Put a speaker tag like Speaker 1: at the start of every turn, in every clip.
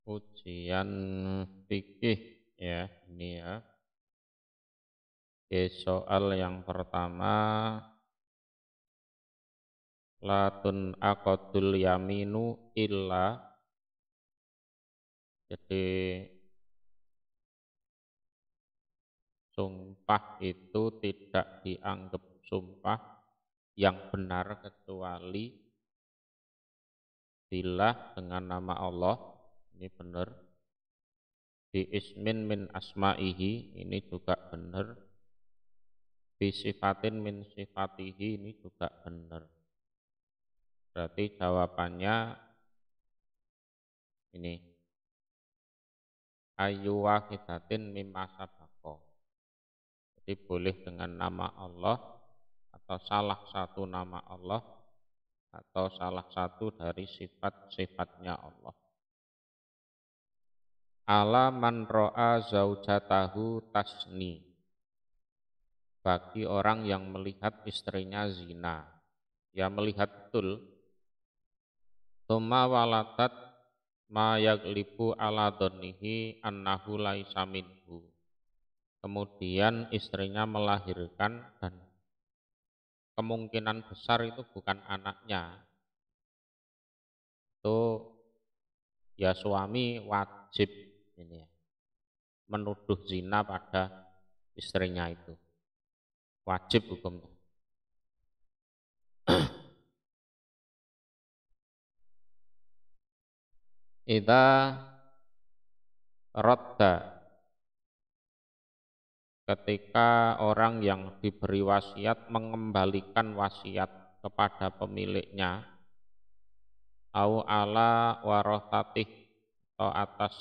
Speaker 1: Ujian fikih ya, ini ya. Oke, soal yang pertama, latun aqdul yaminu illa. Jadi sumpah itu tidak dianggap sumpah yang benar kecuali bila dengan nama Allah. Ini benar. Bi ismin min asma'ihi, ini juga benar. Bi sifatin min sifatihi, ini juga benar. Berarti jawabannya ini, ayu wahidatin mimma sabaqo. Jadi boleh dengan nama Allah atau salah satu nama Allah atau salah satu dari sifat-sifatnya Allah. Ala man ro'a zaujatahu tasni, bagi orang yang melihat istrinya zina, ya melihat betul. Tsumma waladat ma yaglibu ala dhonnihi annahu laisa minhu. Kemudian istrinya melahirkan dan kemungkinan besar itu bukan anaknya. Itu ya suami wajib ini ya, menuduh zina pada istrinya itu. Wajib hukumnya. Idza radda, ketika orang yang diberi wasiat mengembalikan wasiat kepada pemiliknya, au ala warasatih, atau atas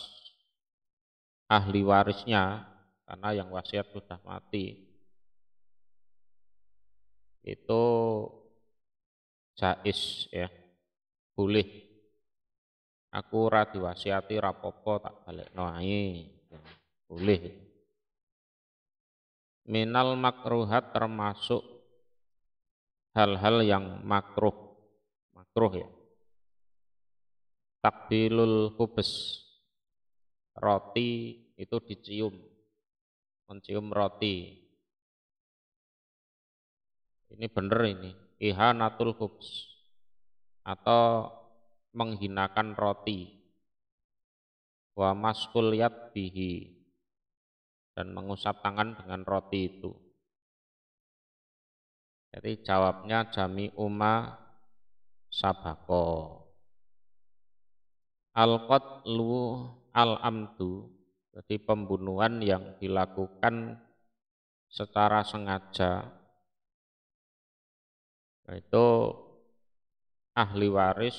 Speaker 1: ahli warisnya, karena yang wasiat sudah mati, itu jais ya, boleh. Aku ora diwasiati rapopo tak balekno ae, boleh. Minal makruhat, termasuk hal-hal yang makruh ya. Takbilul khubz, roti itu dicium, mencium roti. Ini bener ini, ihanatul khubz, atau menghinakan roti. Wa maskul yad bihi, dan mengusap tangan dengan roti itu. Jadi jawabnya jami umma sabako. Al-qatlu al-amdu, jadi pembunuhan yang dilakukan secara sengaja, itu ahli waris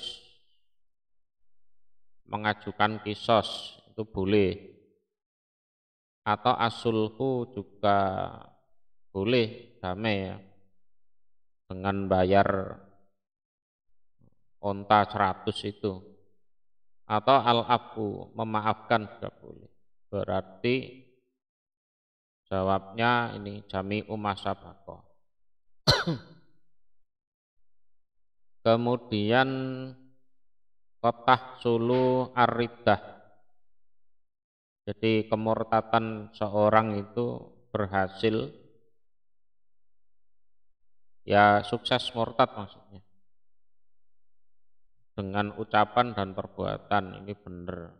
Speaker 1: mengajukan kisos, itu boleh. Atau asulhu juga boleh, damai ya, dengan bayar onta 100 itu. Atau al-afu, memaafkan juga boleh. Berarti jawabnya ini jami umasabako. Kemudian kotah sulu aridah, jadi kemurtatan seorang itu berhasil, ya sukses murtad maksudnya, dengan ucapan dan perbuatan, ini benar.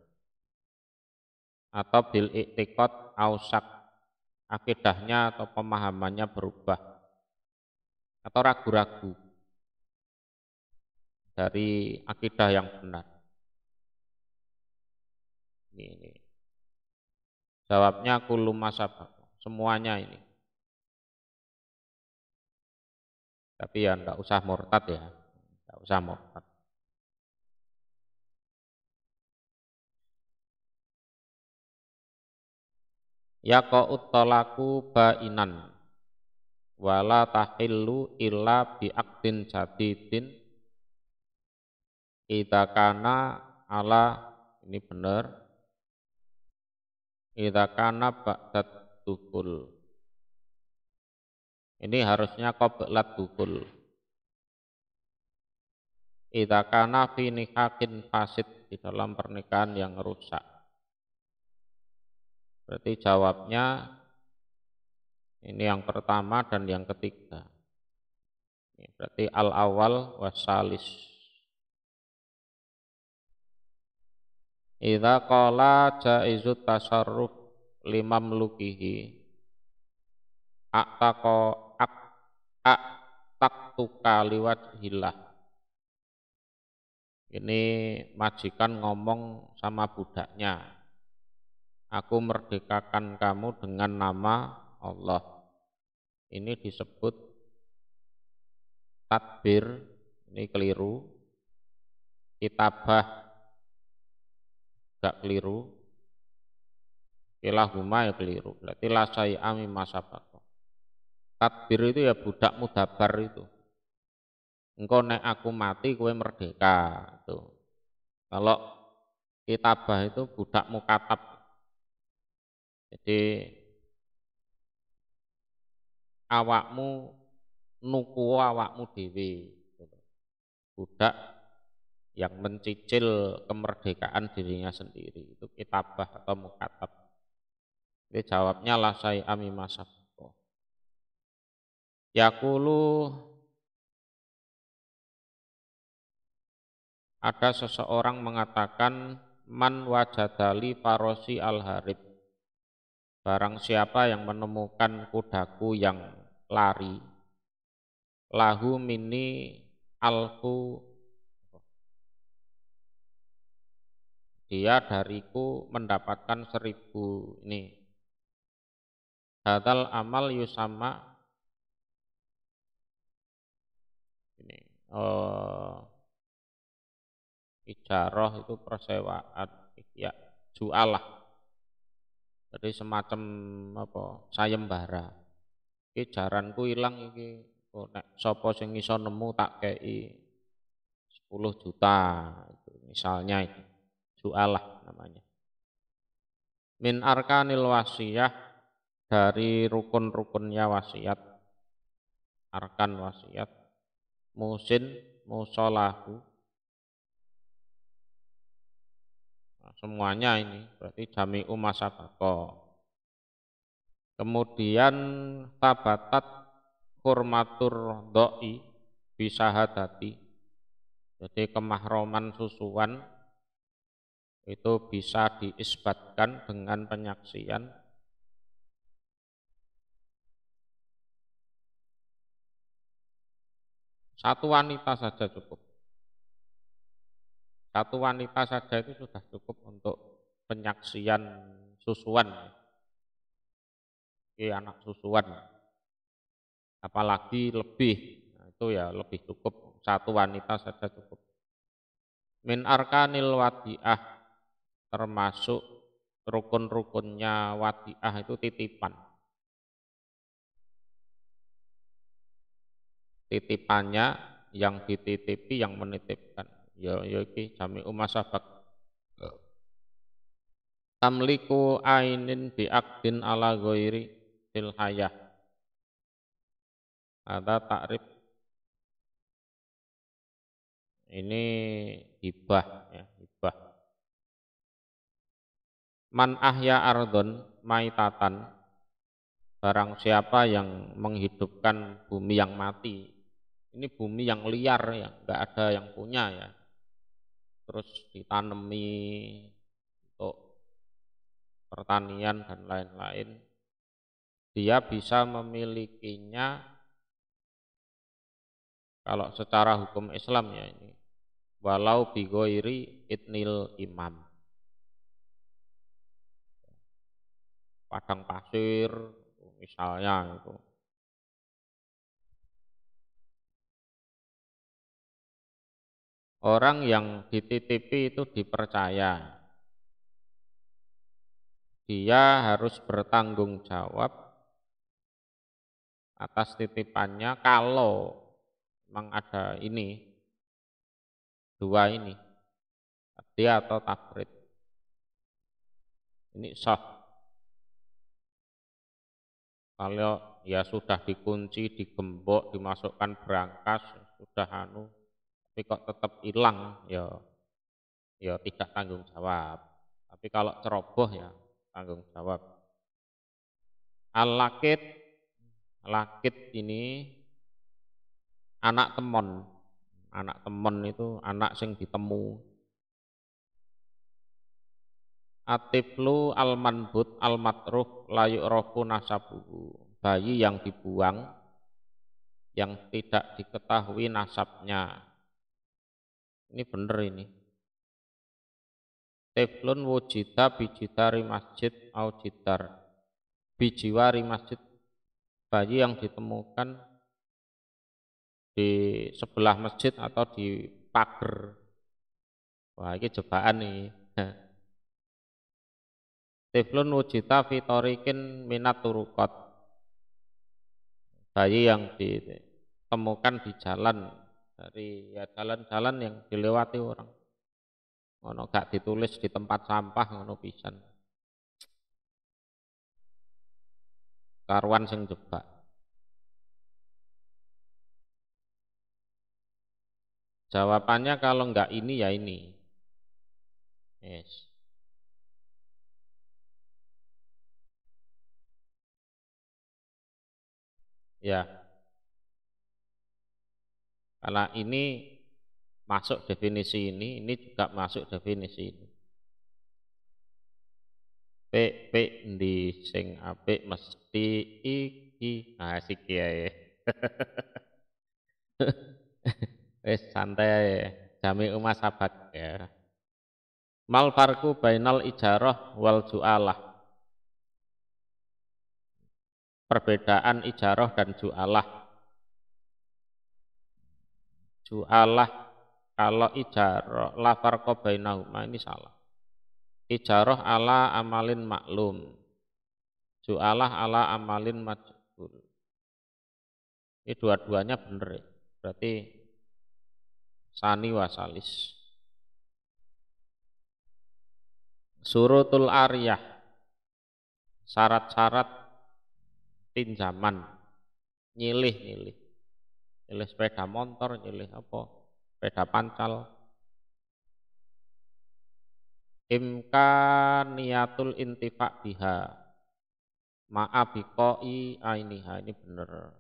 Speaker 1: Atau bil iktikot ausak, akidahnya atau pemahamannya berubah, atau ragu-ragu dari akidah yang benar. Ini. Jawabnya kullu masabaq, semuanya ini. Tapi ya enggak usah murtad ya, enggak usah murtad. Ya qa'ut talaku bainan wala tahillu illa bi'aqdin jadidin idza kana ala, ini benar, idza kana ba'dat dukul. Ini harusnya qablat dukul. idza kana fi nikahin fasid, di dalam pernikahan yang rusak. Berarti jawabnya ini yang pertama dan yang ketiga. Ini berarti al-awwal wasalis. Idza qala jaizut tasarruf limam lukihi aktaqo ak ak taktuka liwajhillah. Ini majikan ngomong sama budaknya, aku merdekakan kamu dengan nama Allah. Ini disebut tadbir, ini keliru. Kitabah gak keliru. Kilahuma ya keliru. Berarti lasai ami masabako. Tadbir itu ya budak mudabar itu. Engkau nek aku mati kowe merdeka itu. Kalau kitabah itu budak mukatab. Jadi awakmu nuku awakmu dewi. Budak yang mencicil kemerdekaan dirinya sendiri itu kitabah atau mukatab. Jadi jawabnya lasai ami masabako. Yaqulu, ada seseorang mengatakan, man wajadali farosi al-harib, barang siapa yang menemukan kudaku yang lari, lahu mini alfu, dia dariku mendapatkan 1000 ini. Hadal amal yusama, ini ijarah itu persewaan, ya jualah. Jadi semacam apa? Sayembara. Iki jaranku ilang iki. Oh, nek sapa sing iso nemu tak kei 10 juta itu misalnya itu. Jualah namanya. Min arkanil wasiyah, dari rukun-rukunnya wasiat. Arkan wasiat. Musin musolahu. Semuanya ini berarti jami'u masabako. Kemudian tabatat hurmatur doi bisa hadati. Jadi kemahroman susuan itu bisa diisbatkan dengan penyaksian satu wanita saja cukup. Satu wanita saja itu sudah cukup untuk penyaksian susuan. Ini anak susuan. Apalagi lebih, nah itu ya lebih cukup. Satu wanita saja cukup. Min arkanil wadi'ah, termasuk rukun-rukunnya wadi'ah itu titipan. Titipannya yang dititipi, yang menitipkan. Ya iki jami'u masabak. Tamliku ainin bi'aqdin ala ghairi fil hayah. Ada takrib. Ini hibah ya, hibah. Man ahya ardon maitatan, barang siapa yang menghidupkan bumi yang mati. Ini bumi yang liar ya, enggak ada yang punya ya. Terus ditanami untuk pertanian dan lain-lain, dia bisa memilikinya kalau secara hukum Islam ya ini, walau bigoiri itnil imam. Padang pasir misalnya itu. Orang yang dititipi itu dipercaya, dia harus bertanggung jawab atas titipannya kalau memang ada ini, dua ini, dia atau tafrid. Ini sah. Kalau ya sudah dikunci, digembok, dimasukkan berangkas, sudah tapi kok tetap hilang, ya tidak tanggung jawab. Tapi kalau ceroboh ya tanggung jawab. Al-lakit, lakit ini anak temon. Anak temon itu anak sing ditemu. Atiflu al-manbut al-matruh layu roku nasabuhu. Bayi yang dibuang, yang tidak diketahui nasabnya. Ini benar ini. Tiflun wujida bijidari masjid au jidar. Bijiwari masjid. Bayi yang ditemukan di sebelah masjid atau di pagar. Wah, ini jebakan nih. Tiflun wujita fitorikin minat turukot. Bayi yang ditemukan di jalan dari ya jalan-jalan yang dilewati orang. Ngono gak ditulis di tempat sampah ngono pisan. Karuan sing jebak. Jawabannya kalau enggak ini ya ini. Yes. Ya. Karena ini masuk definisi ini juga masuk definisi ini. P di sing apik mesti iki. Nah, siki ae. Wis santai ae. Jami umas sabat ya. Mal farku bainal ijarah wal ju'alah. Perbedaan ijarah dan ju'alah. Ju'alah kalau ijarah la farqa bainahuma ini salah. Ijarah ala amalin maklum. Ju'alah ala amalin majhul. Ini dua-duanya benar ya. Berarti sani wasalis. Surutul ariyah. Syarat-syarat pinjaman. Nyilih. Nyilih sepeda motor, nyilih apa? Sepeda pancal. Imkaniyatul intifa biha. Ma'abikoi ainiha, ini benar.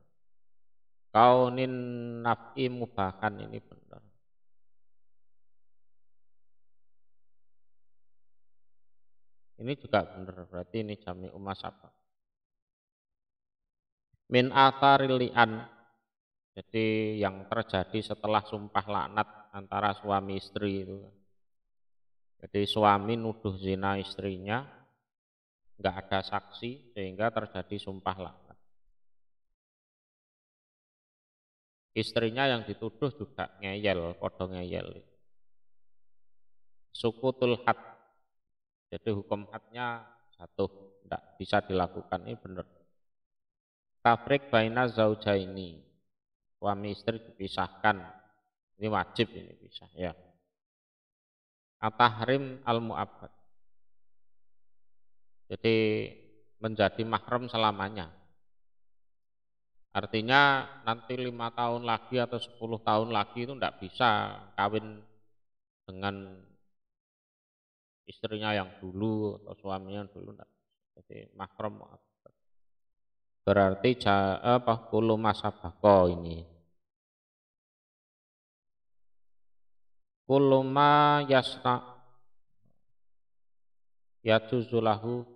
Speaker 1: Kaunin naf'i mubahan, ini benar. Ini juga benar, berarti ini jami umasabah. Min atharil li'an, jadi yang terjadi setelah sumpah laknat antara suami istri itu. Jadi suami nuduh zina istrinya, nggak ada saksi sehingga terjadi sumpah laknat. Istrinya yang dituduh juga ngeyel, podo ngeyel. Sukutul had, jadi hukum hadnya jatuh, tidak bisa dilakukan, ini benar. Tafrik baina zaujaini, suami istri dipisahkan, ini wajib ini pisah ya. Atahrim al-mu'abbad, jadi menjadi mahram selamanya. Artinya nanti 5 tahun lagi atau 10 tahun lagi itu tidak bisa kawin dengan istrinya yang dulu atau suaminya yang dulu. Enggak. Jadi mahram mu'abbad. Berarti kulu masabako ini. Kulu ma yasna yajuzulahu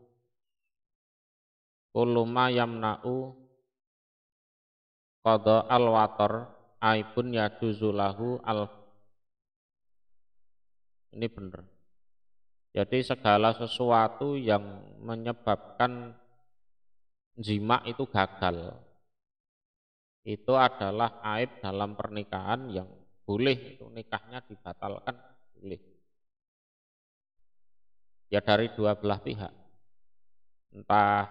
Speaker 1: kulu ma yamna'u qada al-watar aibun yajuzulahu al. Ini benar. Jadi segala sesuatu yang menyebabkan jima itu gagal, itu adalah aib dalam pernikahan yang boleh itu nikahnya dibatalkan, boleh. Ya dari dua belah pihak, entah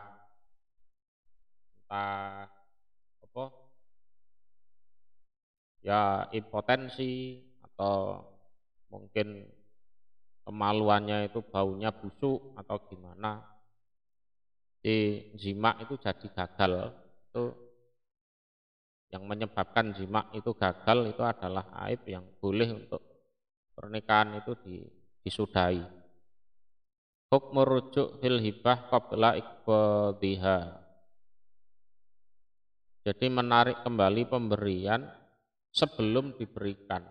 Speaker 1: apa, ya impotensi atau mungkin kemaluannya itu baunya busuk atau gimana. Di jima itu jadi gagal, itu yang menyebabkan jima itu gagal itu adalah aib yang boleh untuk pernikahan itu disudahi. Hukmu rujuk fil hibah qabla iqbadiha. Jadi menarik kembali pemberian sebelum diberikan.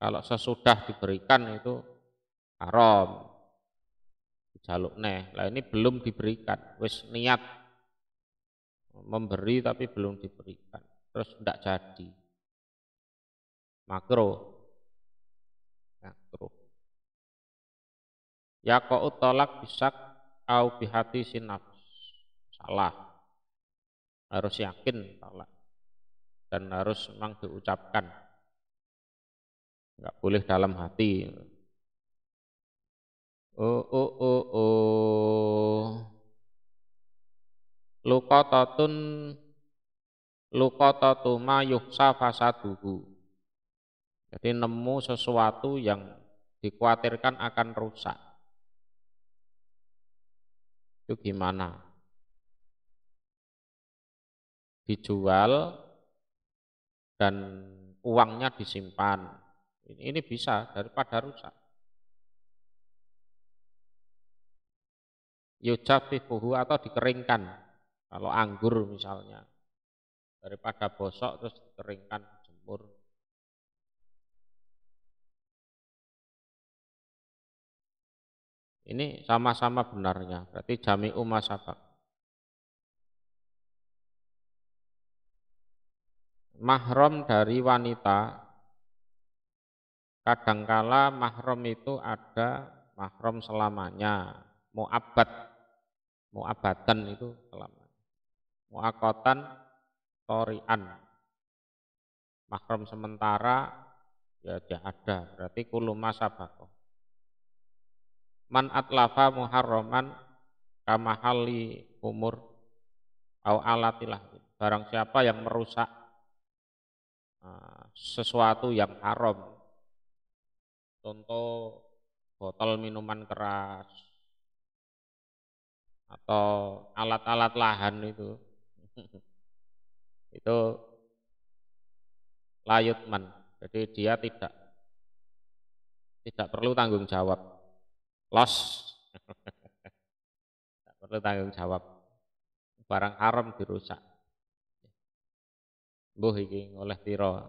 Speaker 1: Kalau sesudah diberikan itu haram, dijaluk neh. Lah ini belum diberikan, wis niat memberi tapi belum diberikan, terus tidak jadi, makruh. Makruh. Ya kau tolak bisak au bihati sinafs. Salah, harus yakin tolak dan harus memang diucapkan, nggak boleh dalam hati. Luqatatun luqatatu ma yuhsa fasaduhu. Jadi nemu sesuatu yang dikhawatirkan akan rusak. Itu gimana? Dijual dan uangnya disimpan. Ini bisa daripada rusak. Yujafifuhu atau dikeringkan. Kalau anggur misalnya, daripada bosok terus dikeringkan, jemur. Ini sama-sama benarnya, berarti jami'u masabak. Mahram dari wanita, kadangkala mahram itu ada mahram selamanya, mu'abbad, mu'abbadan itu selamanya, mu'akotan, torian, mahram sementara ya dia ada, berarti kulu masabako. Man atlafa muharraman kamahali umur au alatilah, barang siapa yang merusak sesuatu yang haram, contoh botol minuman keras atau alat-alat lahan itu itu layutman, jadi dia tidak perlu tanggung jawab, loss. Tidak perlu tanggung jawab, barang haram dirusak. Mbuh iki oleh pira?